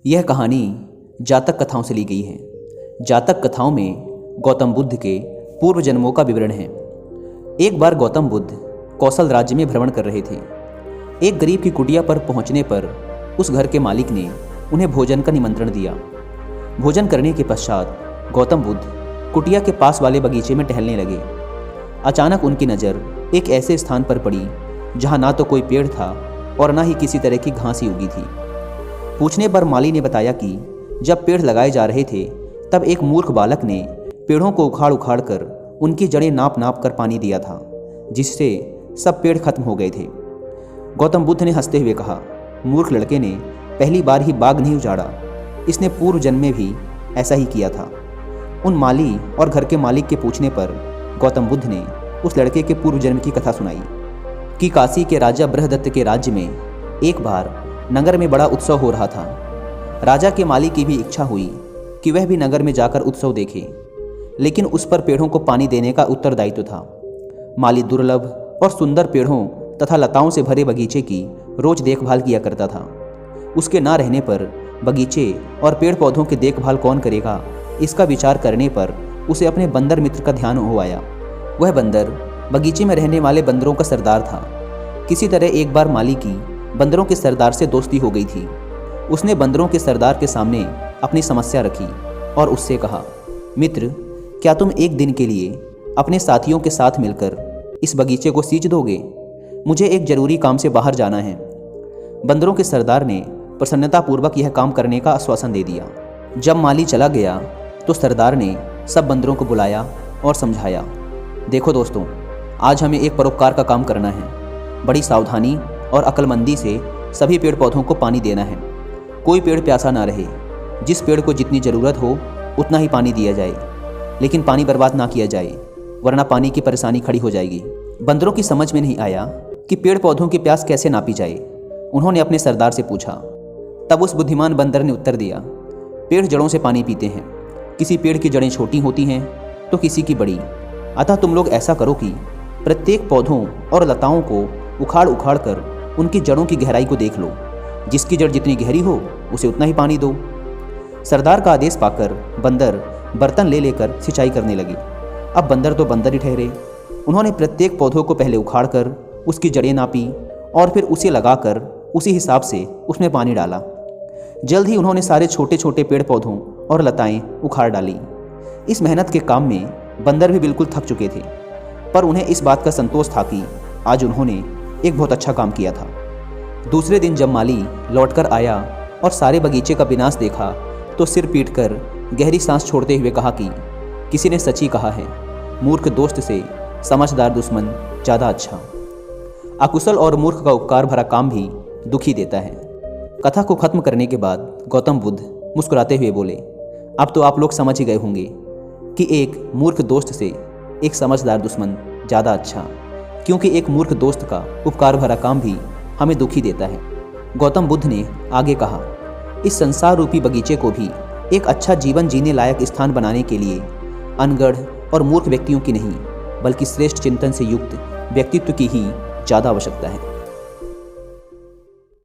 यह कहानी जातक कथाओं से ली गई है। जातक कथाओं में गौतम बुद्ध के पूर्व जन्मों का विवरण है। एक बार गौतम बुद्ध कौशल राज्य में भ्रमण कर रहे थे। एक गरीब की कुटिया पर पहुंचने पर उस घर के मालिक ने उन्हें भोजन का निमंत्रण दिया। भोजन करने के पश्चात गौतम बुद्ध कुटिया के पास वाले बगीचे में टहलने लगे। अचानक उनकी नज़र एक ऐसे स्थान पर पड़ी जहां ना तो कोई पेड़ था और ना ही किसी तरह की घास ही उगी थी। पूछने पर माली ने बताया कि जब पेड़ लगाए जा रहे थे तब एक मूर्ख बालक ने पेड़ों को उखाड़ उखाड़ कर उनकी जड़ें नाप नाप कर पानी दिया था, जिससे सब पेड़ खत्म हो गए थे। गौतम बुद्ध ने हंसते हुए कहा, मूर्ख लड़के ने पहली बार ही बाग नहीं उजाड़ा, इसने पूर्व जन्म में भी ऐसा ही किया था। उन माली और घर के मालिक के पूछने पर गौतम बुद्ध ने उस लड़के के पूर्व जन्म की कथा सुनाई कि काशी के राजा बृहदत्त के राज्य में एक बार नगर में बड़ा उत्सव हो रहा था। राजा के माली की भी इच्छा हुई कि वह भी नगर में जाकर उत्सव देखे, लेकिन उस पर पेड़ों को पानी देने का उत्तरदायित्व था। माली दुर्लभ और सुंदर पेड़ों तथा लताओं से भरे बगीचे की रोज देखभाल किया करता था। उसके ना रहने पर बगीचे और पेड़ पौधों की देखभाल कौन करेगा, इसका विचार करने पर उसे अपने बंदर मित्र का ध्यान हो आया। वह बंदर बगीचे में रहने वाले बंदरों का सरदार था। किसी तरह एक बार माली की बंदरों के सरदार से दोस्ती हो गई थी। उसने बंदरों के सरदार के सामने अपनी समस्या रखी और उससे कहा, मित्र, क्या तुम एक दिन के लिए अपने साथियों के साथ मिलकर इस बगीचे को सींच दोगे? मुझे एक जरूरी काम से बाहर जाना है। बंदरों के सरदार ने प्रसन्नतापूर्वक यह काम करने का आश्वासन दे दिया। जब माली चला गया तो सरदार ने सब बंदरों को बुलाया और समझाया, देखो दोस्तों, आज हमें एक परोपकार का काम करना है। बड़ी सावधानी और अक्लमंदी से सभी पेड़ पौधों को पानी देना है। कोई पेड़ प्यासा ना रहे। जिस पेड़ को जितनी ज़रूरत हो उतना ही पानी दिया जाए, लेकिन पानी बर्बाद ना किया जाए, वरना पानी की परेशानी खड़ी हो जाएगी। बंदरों की समझ में नहीं आया कि पेड़ पौधों की प्यास कैसे नापी जाए। उन्होंने अपने सरदार से पूछा। तब उस बुद्धिमान बंदर ने उत्तर दिया, पेड़ जड़ों से पानी पीते हैं। किसी पेड़ की जड़ें छोटी होती हैं तो किसी की बड़ी। अतः तुम लोग ऐसा करो कि प्रत्येक पौधों और लताओं को उखाड़ उखाड़ कर उनकी जड़ों की गहराई को देख लो। जिसकी जड़ जितनी गहरी हो उसे उतना ही पानी दो। सरदार का आदेश पाकर बंदर बर्तन ले लेकर सिंचाई करने लगे। अब बंदर तो बंदर ही ठहरे। उन्होंने प्रत्येक पौधों को पहले उखाड़ कर उसकी जड़ें नापी और फिर उसे लगाकर उसी हिसाब से उसमें पानी डाला। जल्द ही उन्होंने सारे छोटे छोटे पेड़ पौधों और लताएं उखाड़ डाली। इस मेहनत के काम में बंदर भी बिल्कुल थक चुके थे, पर उन्हें इस बात का संतोष था कि आज उन्होंने एक बहुत अच्छा काम किया था। दूसरे दिन जब माली लौटकर आया और सारे बगीचे का विनाश देखा तो सिर पीटकर गहरी सांस छोड़ते हुए कहा कि किसी ने सच ही कहा है, मूर्ख दोस्त से समझदार दुश्मन ज़्यादा अच्छा। अकुशल और मूर्ख का उपकार भरा काम भी दुखी देता है। कथा को खत्म करने के बाद गौतम बुद्ध मुस्कुराते हुए बोले, अब तो आप लोग समझ ही गए होंगे कि एक मूर्ख दोस्त से एक समझदार दुश्मन ज़्यादा अच्छा, क्योंकि एक मूर्ख दोस्त का उपकार भरा काम भी हमें दुखी देता है। गौतम बुद्ध ने आगे कहा, इस संसार रूपी बगीचे को भी एक अच्छा जीवन जीने लायक स्थान बनाने के लिए अनगढ़ और मूर्ख व्यक्तियों की नहीं, बल्कि श्रेष्ठ चिंतन से युक्त व्यक्तित्व की ही ज़्यादा आवश्यकता है।